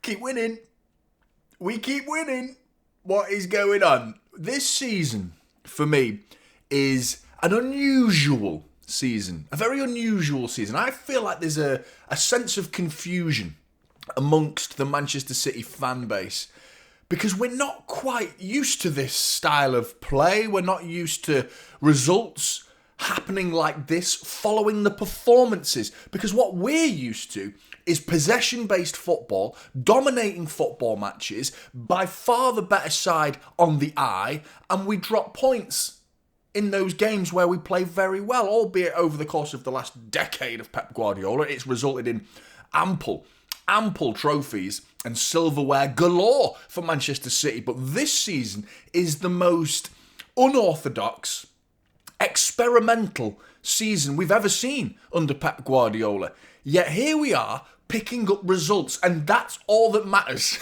keep winning. We keep winning. What is going on? This season, for me, is an unusual season. A very unusual season. I feel like there's a sense of confusion amongst the Manchester City fan base because we're not quite used to this style of play. We're not used to results happening like this following the performances, because what we're used to is possession-based football, dominating football matches, by far the better side on the eye, and we drop points in those games where we play very well, albeit over the course of the last decade of Pep Guardiola. It's resulted in ample trophies and silverware galore for Manchester City, but this season is the most unorthodox, experimental season we've ever seen under Pep Guardiola. Yet here we are picking up results, and that's all that matters.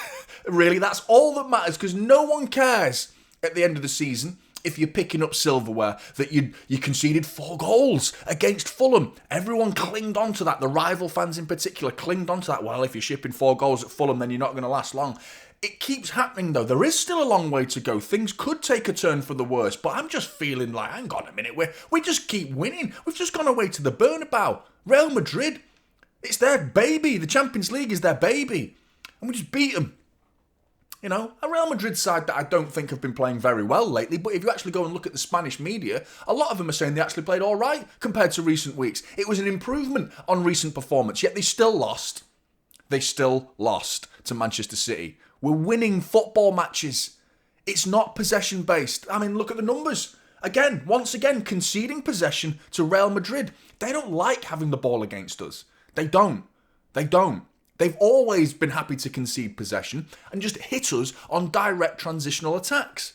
Really, that's all that matters, because no one cares at the end of the season if you're picking up silverware that you conceded 4 goals against Fulham. Everyone clinged on to that. The rival fans in particular clinged on to that. Well, if you're shipping 4 goals at Fulham, then you're not going to last long. It keeps happening, though. There is still a long way to go. Things could take a turn for the worse, but I'm just feeling like, hang on a minute, we just keep winning. We've just gone away to the Bernabeu. Real Madrid, it's their baby. The Champions League is their baby. And we just beat them. You know, a Real Madrid side that I don't think have been playing very well lately, but if you actually go and look at the Spanish media, a lot of them are saying they actually played all right compared to recent weeks. It was an improvement on recent performance, yet they still lost. They still lost to Manchester City. We're winning football matches. It's not possession-based. I mean, look at the numbers. Again, once again, conceding possession to Real Madrid. They don't like having the ball against us. They don't. They've always been happy to concede possession and just hit us on direct transitional attacks.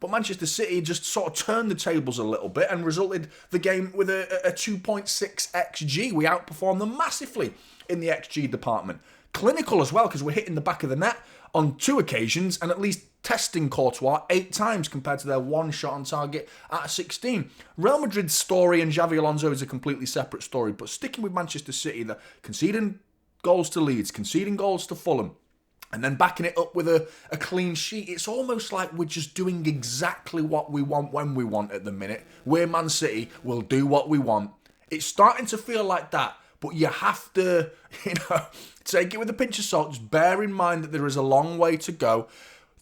But Manchester City just sort of turned the tables a little bit and resulted the game with a 2.6 XG. We outperformed them massively in the XG department. Clinical as well, because we're hitting the back of the net on 2 occasions and at least testing Courtois 8 times compared to their 1 shot on target at 16. Real Madrid's story and Xavi Alonso is a completely separate story, but sticking with Manchester City, they're conceding goals to Leeds, conceding goals to Fulham, and then backing it up with a clean sheet. It's almost like we're just doing exactly what we want when we want at the minute. We're Man City, we'll do what we want. It's starting to feel like that, but you have to, take it with a pinch of salt. Just bear in mind that there is a long way to go.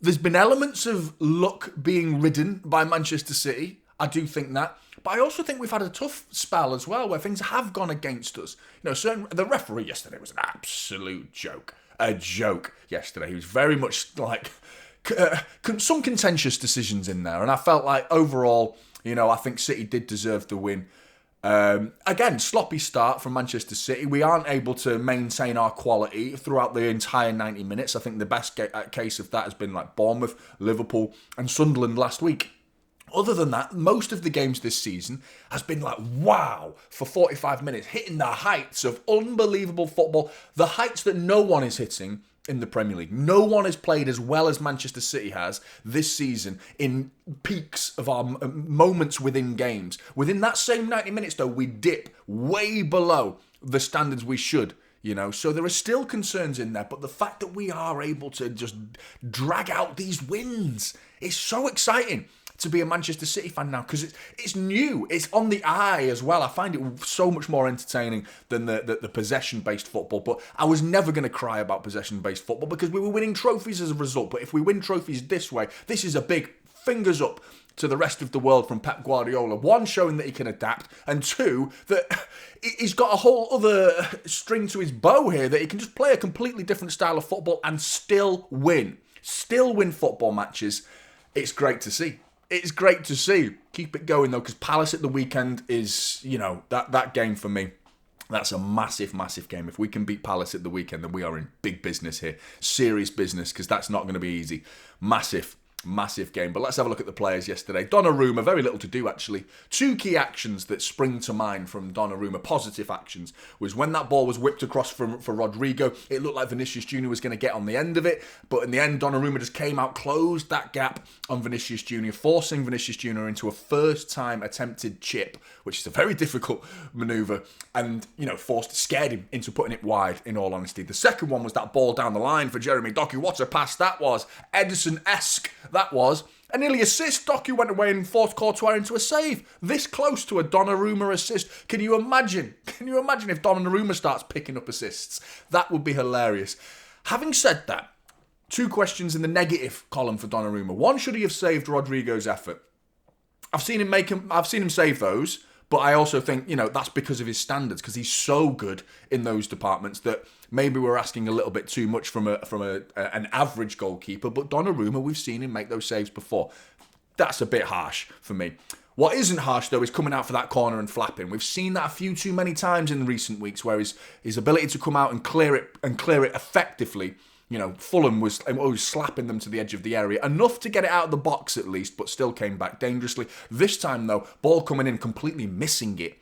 There's been elements of luck being ridden by Manchester City. I do think that. But I also think we've had a tough spell as well where things have gone against us. The referee yesterday was an absolute joke. A joke yesterday. He was very much like some contentious decisions in there. And I felt like overall, I think City did deserve the win. Again, sloppy start from Manchester City. We aren't able to maintain our quality throughout the entire 90 minutes. I think the best case of that has been like Bournemouth, Liverpool and Sunderland last week. Other than that, most of the games this season has been like, wow, for 45 minutes, hitting the heights of unbelievable football, the heights that no one is hitting in the Premier League. No one has played as well as Manchester City has this season in peaks of our moments within games. Within that same 90 minutes, though, we dip way below the standards we should. So there are still concerns in there, but the fact that we are able to just drag out these wins is so exciting to be a Manchester City fan now, because it's new, it's on the eye as well. I find it so much more entertaining than the possession-based football, but I was never going to cry about possession-based football because we were winning trophies as a result. But if we win trophies this way, this is a big fingers up to the rest of the world from Pep Guardiola. 1, showing that he can adapt, and 2, that he's got a whole other string to his bow here, that he can just play a completely different style of football and still win football matches. It's great to see. It's great to see. Keep it going, though, because Palace at the weekend is, that game for me. That's a massive, massive game. If we can beat Palace at the weekend, then we are in big business here. Serious business, because that's not going to be easy. Massive. Massive game. But let's have a look at the players yesterday. Donnarumma, very little to do actually. Two key actions that spring to mind from Donnarumma, positive actions, was when that ball was whipped across for Rodrigo. It looked like Vinicius Jr. was going to get on the end of it, but in the end, Donnarumma just came out, closed that gap on Vinicius Jr., forcing Vinicius Jr. into a first-time attempted chip, which is a very difficult manoeuvre, and, scared him into putting it wide, in all honesty. The second one was that ball down the line for Jeremy Doku. What a pass that was. Edison-esque that was. A nearly assist. Doku went away and forced Courtois into a save. This close to a Donnarumma assist. Can you imagine? If Donnarumma starts picking up assists? That would be hilarious. Having said that, two questions in the negative column for Donnarumma. One, should he have saved Rodrigo's effort? I've seen him save those, but I also think, that's because of his standards, because he's so good in those departments that maybe we're asking a little bit too much from an average goalkeeper. But Donnarumma, we've seen him make those saves before. That's a bit harsh for me. What isn't harsh, though, is coming out for that corner and flapping. We've seen that a few too many times in recent weeks, where his ability to come out and clear it effectively. Fulham was always slapping them to the edge of the area. Enough to get it out of the box at least, but still came back dangerously. This time, though, ball coming in, completely missing it.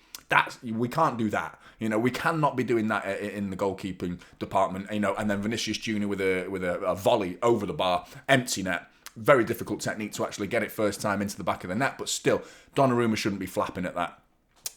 We can't do that. We cannot be doing that in the goalkeeping department. And then Vinicius Jr. with a volley over the bar, empty net. Very difficult technique to actually get it first time into the back of the net, but still, Donnarumma shouldn't be flapping at that.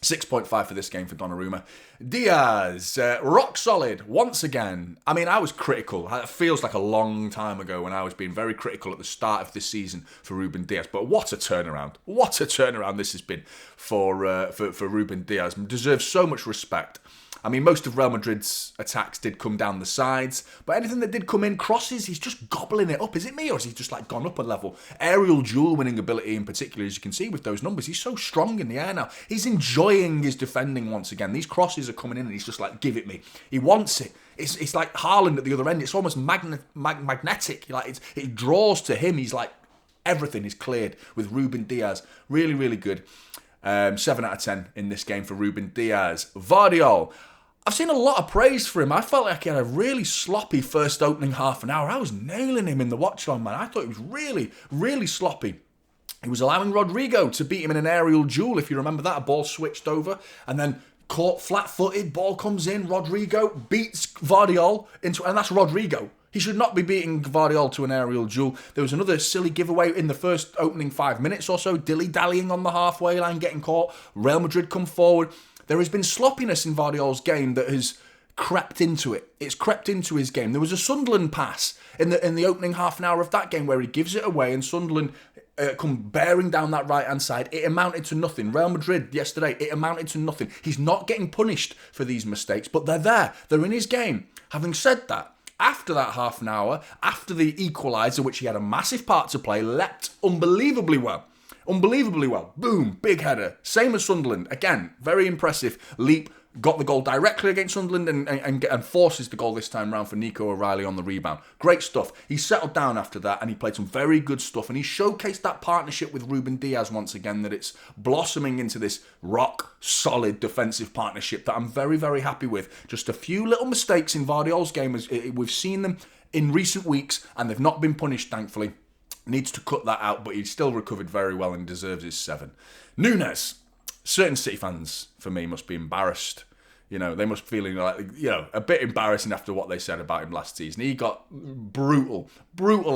6.5 for this game for Donnarumma. Diaz, rock solid once again. I mean, I was critical. It feels like a long time ago when I was being very critical at the start of this season for Ruben Diaz. But what a turnaround! What a turnaround this has been for Ruben Diaz. Deserves so much respect. I mean, most of Real Madrid's attacks did come down the sides, but anything that did come in crosses, he's just gobbling it up. Is it me, or has he just gone up a level? Aerial duel winning ability in particular, as you can see with those numbers, he's so strong in the air now. He's enjoying his defending once again. These crosses are coming in and he's just give it me. He wants it. It's like Haaland at the other end. It's almost magnetic. It draws to him. He's everything is cleared with Ruben Diaz. Really, really good. 7 out of 10 in this game for Ruben Diaz. Vardiol. I've seen a lot of praise for him. I felt like he had a really sloppy first opening half an hour. I was nailing him in the watch-along, man. I thought he was really, really sloppy. He was allowing Rodrigo to beat him in an aerial duel, if you remember that. A ball switched over and then caught flat-footed. Ball comes in. Rodrigo beats Vardiol into, and that's Rodrigo. He should not be beating Vardiol to an aerial duel. There was another silly giveaway in the first opening 5 minutes or so. Dilly-dallying on the halfway line, getting caught. Real Madrid come forward. There has been sloppiness in Vardiol's game that has crept into it. It's crept into his game. There was a Sunderland pass in the opening half an hour of that game where he gives it away and Sunderland come bearing down that right-hand side. It amounted to nothing. Real Madrid yesterday, it amounted to nothing. He's not getting punished for these mistakes, but they're there. They're in his game. Having said that, after that half an hour, after the equaliser, which he had a massive part to play, leapt unbelievably well. Unbelievably well. Boom, big header. Same as Sunderland. Again, very impressive leap. Got the goal directly against Sunderland and forces the goal this time round for Nico O'Reilly on the rebound. Great stuff. He settled down after that and he played some very good stuff. And he showcased that partnership with Ruben Diaz once again, that it's blossoming into this rock-solid defensive partnership that I'm very, very happy with. Just a few little mistakes in Vardiol's game. We've seen them in recent weeks and they've not been punished, thankfully. Needs to cut that out, but he's still recovered very well and deserves his 7. Nunes. Certain City fans, for me, must be embarrassed. They must be feeling a bit embarrassing after what they said about him last season. He got brutal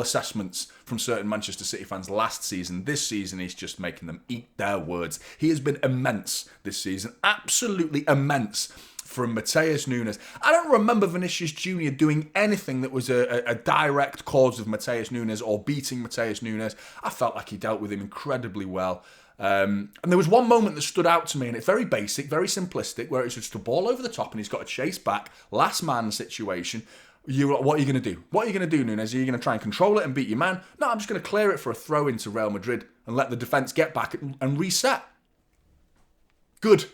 assessments from certain Manchester City fans last season. This season, he's just making them eat their words. He has been immense this season. Absolutely immense. From Matheus Nunes. I don't remember Vinicius Jr. doing anything that was a direct cause of Matheus Nunes or beating Matheus Nunes. I felt like he dealt with him incredibly well. And there was one moment that stood out to me, and it's very basic, very simplistic, where it's just a ball over the top and he's got to chase back, last man situation. What are you going to do? What are you going to do, Nunes? Are you going to try and control it and beat your man? No, I'm just going to clear it for a throw into Real Madrid and let the defence get back and reset. Good.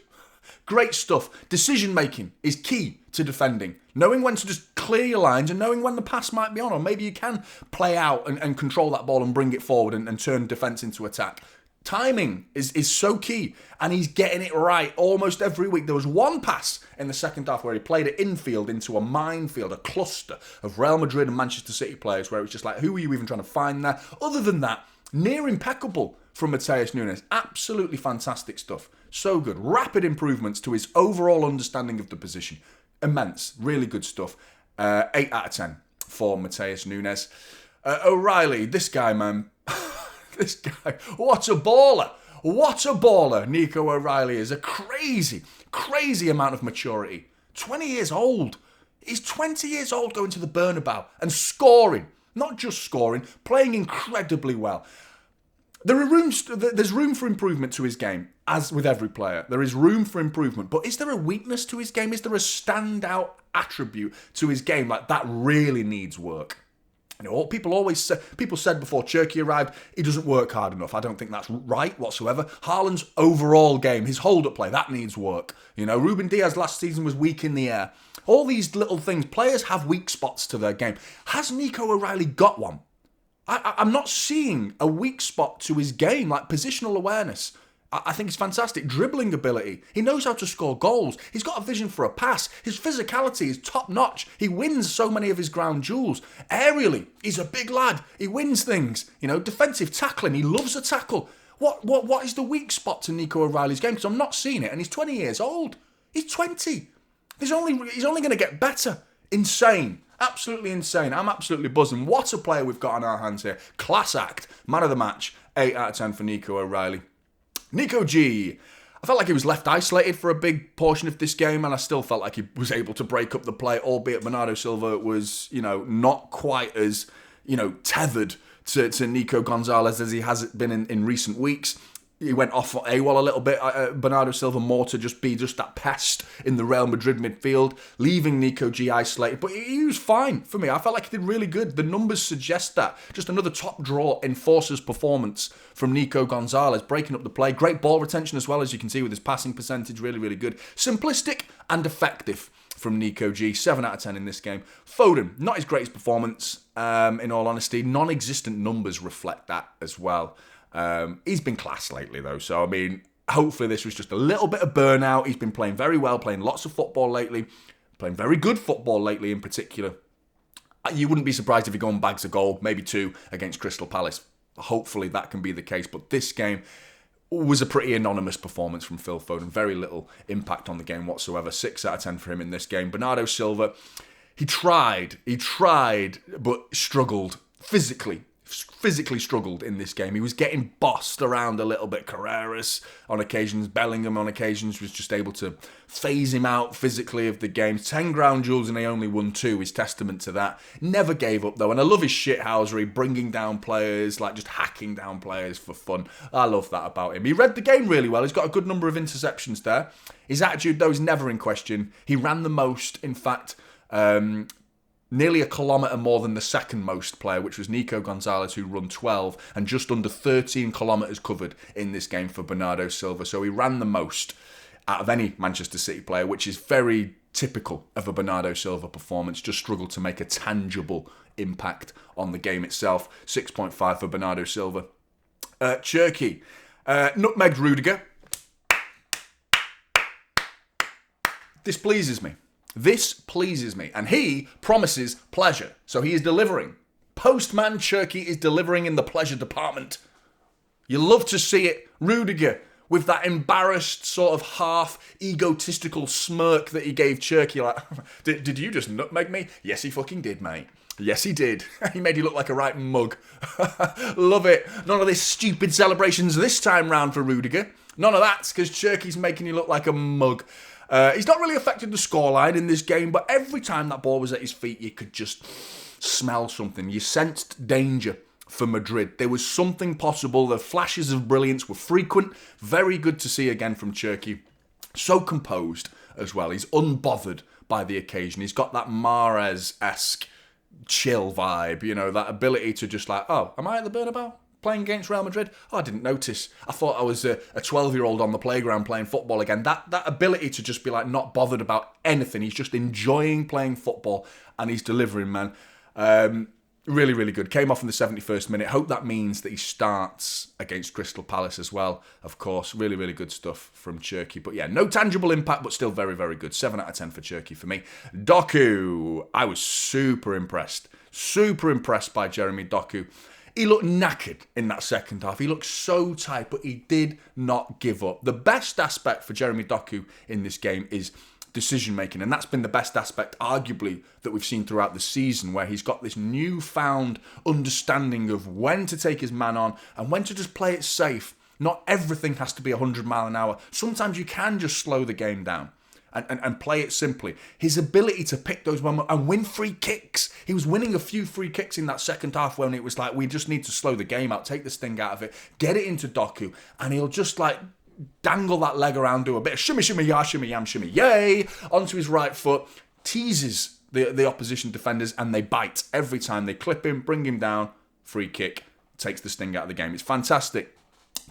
Great stuff. Decision making is key to defending. Knowing when to just clear your lines and knowing when the pass might be on, or maybe you can play out and control that ball and bring it forward and turn defence into attack. Timing is so key, and he's getting it right almost every week. There was one pass in the second half where he played it infield into a minefield, a cluster of Real Madrid and Manchester City players, where it was just like, who are you even trying to find there? Other than that, near impeccable from Matheus Nunes. Absolutely fantastic stuff. So good. Rapid improvements to his overall understanding of the position. Immense. Really good stuff. 8 out of 10 for Matheus Nunes. O'Reilly, this guy, man. This guy, what a baller. What a baller Nico O'Reilly is. A crazy, crazy amount of maturity. 20 years old. He's 20 years old going to the Bernabeu and scoring. Not just scoring, playing incredibly well. There's room for improvement to his game, as with every player. There is room for improvement. But is there a weakness to his game? Is there a standout attribute to his game like that really needs work? You know, people said before Cherki arrived, he doesn't work hard enough. I don't think that's right whatsoever. Haaland's overall game, his hold-up play, that needs work. You know, Ruben Diaz last season was weak in the air. All these little things, players have weak spots to their game. Has Nico O'Reilly got one? I'm not seeing a weak spot to his game, like positional awareness. I think it's fantastic. Dribbling ability. He knows how to score goals. He's got a vision for a pass. His physicality is top notch. He wins so many of his ground duels. Aerially, he's a big lad. He wins things. You know, defensive tackling. He loves a tackle. What is the weak spot to Nico O'Reilly's game? Because I'm not seeing it. And he's 20 years old. He's 20. He's only going to get better. Insane. Absolutely insane. I'm absolutely buzzing. What a player we've got on our hands here. Class act. Man of the match. 8 out of 10 for Nico O'Reilly. Nico G. I felt like he was left isolated for a big portion of this game, and I still felt like he was able to break up the play, albeit Bernardo Silva was, not quite as, tethered to Nico Gonzalez as he has been in recent weeks. He went off AWOL a little bit, Bernardo Silva more to just be that pest in the Real Madrid midfield, leaving Nico G isolated. But he was fine for me. I felt like he did really good. The numbers suggest that. Just another top draw enforcer's performance from Nico Gonzalez, breaking up the play. Great ball retention as well, as you can see with his passing percentage. Really, really good. Simplistic and effective from Nico G. 7 out of 10 in this game. Foden, not his greatest performance, in all honesty. Non-existent numbers reflect that as well. He's been class lately though, so I mean, hopefully this was just a little bit of burnout. He's been playing very well, playing lots of football lately, playing very good football lately in particular. You wouldn't be surprised if he got bags a goal, maybe 2 against Crystal Palace. Hopefully that can be the case, but this game was a pretty anonymous performance from Phil Foden. Very little impact on the game whatsoever. 6 out of 10 for him in this game. Bernardo Silva, he tried, but struggled physically struggled in this game. He was getting bossed around a little bit. Carreras on occasions, Bellingham on occasions was just able to phase him out physically of the game. 10 ground duels and he only won 2 is testament to that. Never gave up though, and I love his shithousery, bringing down players, like just hacking down players for fun. I love that about him. He read the game really well. He's got a good number of interceptions there. His attitude though is never in question. He ran the most, in fact, nearly a kilometre more than the second most player, which was Nico Gonzalez, who run 12, and just under 13 kilometres covered in this game for Bernardo Silva. So he ran the most out of any Manchester City player, which is very typical of a Bernardo Silva performance. Just struggled to make a tangible impact on the game itself. 6.5 for Bernardo Silva. Cherki. Nutmegged Rudiger. This pleases me. And he promises pleasure, so he is delivering. Postman Cherki is delivering in the pleasure department. You love to see it. Rudiger, with that embarrassed sort of half egotistical smirk that he gave Cherki, like, did you just nutmeg me? Yes, he fucking did, mate. Yes, he did. He made you look like a right mug. Love it. None of this stupid celebrations this time round for Rudiger. None of that, because Cherki's making you look like a mug. He's not really affected the scoreline in this game, but every time that ball was at his feet, you could just smell something. You sensed danger for Madrid. There was something possible. The flashes of brilliance were frequent. Very good to see again from Cherki. So composed as well. He's unbothered by the occasion. He's got that Mahrez-esque chill vibe, that ability to just like, oh, am I at the Bernabeu? Playing against Real Madrid? Oh, I didn't notice. I thought I was a 12-year-old on the playground playing football again. That ability to just be like not bothered about anything. He's just enjoying playing football and he's delivering, man. Really, really good. Came off in the 71st minute. Hope that means that he starts against Crystal Palace as well. Of course, really, really good stuff from Cherki. But yeah, no tangible impact, but still very, very good. 7 out of 10 for Cherki for me. Doku. I was super impressed. Super impressed by Jeremy Doku. He looked knackered in that second half. He looked so tight, but he did not give up. The best aspect for Jeremy Doku in this game is decision making, and that's been the best aspect arguably that we've seen throughout the season, where he's got this newfound understanding of when to take his man on and when to just play it safe. Not everything has to be 100 mile an hour. Sometimes you can just slow the game down and play it simply. His ability to pick those moments and win free kicks. He was winning a few free kicks in that second half when it was like, we just need to slow the game out, take this thing out of it, get it into Doku, and he'll just like dangle that leg around, do a bit of shimmy, shimmy, yah, shimmy, yam, shimmy, yay, onto his right foot, teases the opposition defenders, and they bite every time. They clip him, bring him down, free kick, takes the sting out of the game. It's fantastic.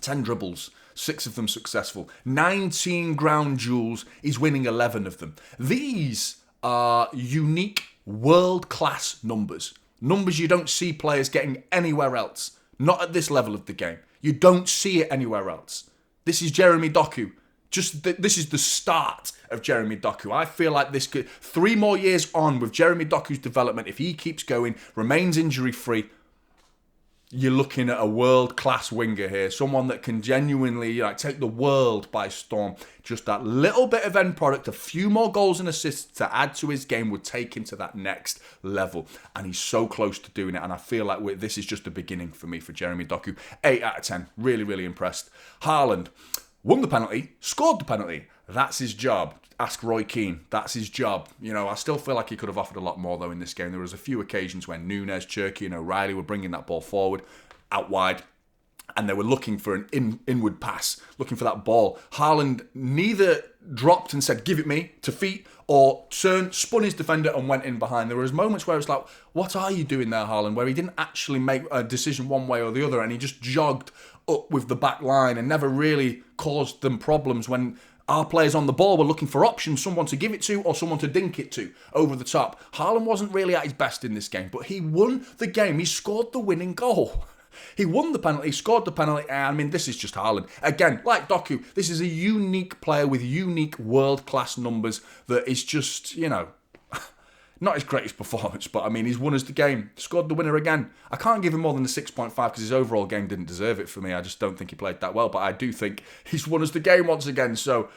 10 dribbles, 6 of them successful. 19 ground duels, he's winning 11 of them. These are unique, world-class numbers. Numbers you don't see players getting anywhere else. Not at this level of the game. You don't see it anywhere else. This is Jeremy Doku. This is the start of Jeremy Doku. I feel like this could 3 more years on with Jeremy Doku's development. If he keeps going, remains injury-free, you're looking at a world-class winger here. Someone that can genuinely take the world by storm. Just that little bit of end product, a few more goals and assists to add to his game would take him to that next level. And he's so close to doing it. And I feel like this is just the beginning for me for Jeremy Doku. 8 out of 10. Really, really impressed. Haaland won the penalty, scored the penalty. That's his job. Ask Roy Keane. That's his job. I still feel like he could have offered a lot more, though, in this game. There was a few occasions when Nunes, Cherki, and O'Reilly were bringing that ball forward, out wide, and they were looking for an inward pass, looking for that ball. Haaland neither dropped and said, give it me, to feet, or turned, spun his defender and went in behind. There was moments where it was like, what are you doing there, Haaland? Where he didn't actually make a decision one way or the other, and he just jogged up with the back line and never really caused them problems when our players on the ball were looking for options, someone to give it to or someone to dink it to over the top. Haaland wasn't really at his best in this game, but he won the game. He scored the winning goal. He won the penalty, scored the penalty. I mean, this is just Haaland. Again, like Doku, this is a unique player with unique world-class numbers that is just, not his greatest performance, but I mean, he's won us the game. Scored the winner again. I can't give him more than a 6.5 because his overall game didn't deserve it for me. I just don't think he played that well, but I do think he's won us the game once again. So,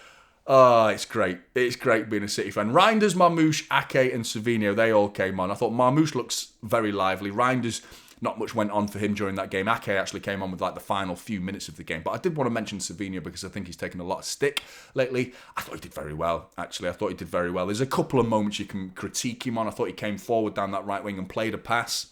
it's great. It's great being a City fan. Reinders, Marmoush, Ake and Savinho, they all came on. I thought Marmoush looks very lively. Reinders, not much went on for him during that game. Ake actually came on with the final few minutes of the game. But I did want to mention Savinho because I think he's taken a lot of stick lately. I thought he did very well, actually. I thought he did very well. There's a couple of moments you can critique him on. I thought he came forward down that right wing and played a pass.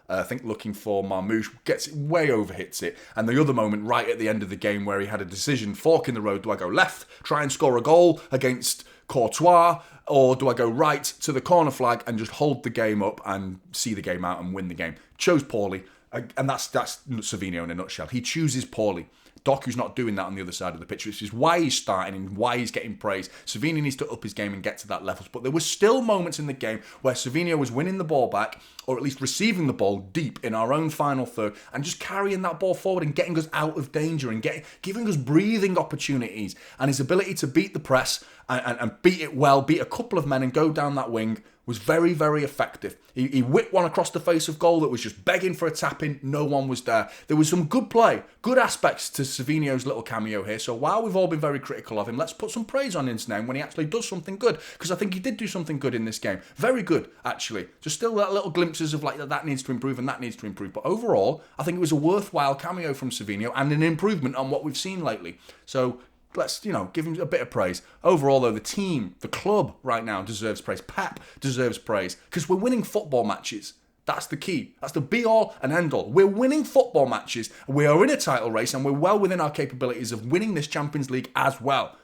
I think looking for Marmoush, gets it, way overhits it. And the other moment right at the end of the game where he had a decision, fork in the road. Do I go left, try and score a goal against Courtois, or do I go right to the corner flag and just hold the game up and see the game out and win the game? Chose poorly, and that's Savinho in a nutshell. He chooses poorly. Doku's not doing that on the other side of the pitch, which is why he's starting and why he's getting praise. Savinho needs to up his game and get to that level. But there were still moments in the game where Savinho was winning the ball back, or at least receiving the ball deep in our own final third, and just carrying that ball forward and getting us out of danger and giving us breathing opportunities. And his ability to beat the press and beat it well, beat a couple of men and go down that wing was very, very effective. He whipped one across the face of goal that was just begging for a tap-in. No one was there. There was some good play, good aspects to Savinho's little cameo here. So while we've all been very critical of him, let's put some praise on his name when he actually does something good. Because I think he did do something good in this game. Very good, actually. Just still that little glimpses of that needs to improve and that needs to improve. But overall, I think it was a worthwhile cameo from Savinho and an improvement on what we've seen lately. So let's, give him a bit of praise. Overall, though, the team, the club right now deserves praise. Pep deserves praise because we're winning football matches. That's the key. That's the be-all and end-all. We're winning football matches. We are in a title race and we're well within our capabilities of winning this Champions League as well.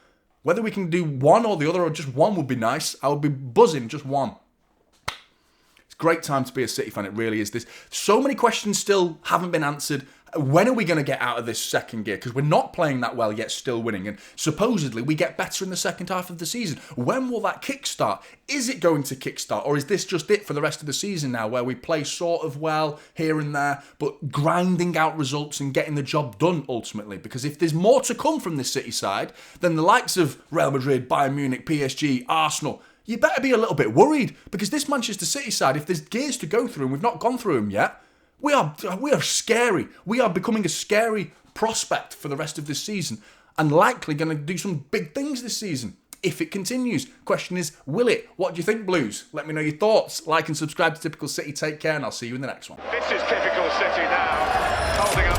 Whether we can do one or the other or just one would be nice. I would be buzzing just one. Great time to be a City fan, it really is. So many questions still haven't been answered. When are we going to get out of this second gear? Because we're not playing that well yet, still winning. And supposedly we get better in the second half of the season. When will that kickstart? Is it going to kickstart? Or is this just it for the rest of the season now, where we play sort of well here and there, but grinding out results and getting the job done ultimately? Because if there's more to come from this City side, then the likes of Real Madrid, Bayern Munich, PSG, Arsenal, you better be a little bit worried. Because this Manchester City side, if there's gears to go through and we've not gone through them yet, we are scary. We are becoming a scary prospect for the rest of this season, and likely going to do some big things this season if it continues. Question is, will it? What do you think, Blues? Let me know your thoughts. Like and subscribe to Typical City. Take care, and I'll see you in the next one. This is Typical City now, holding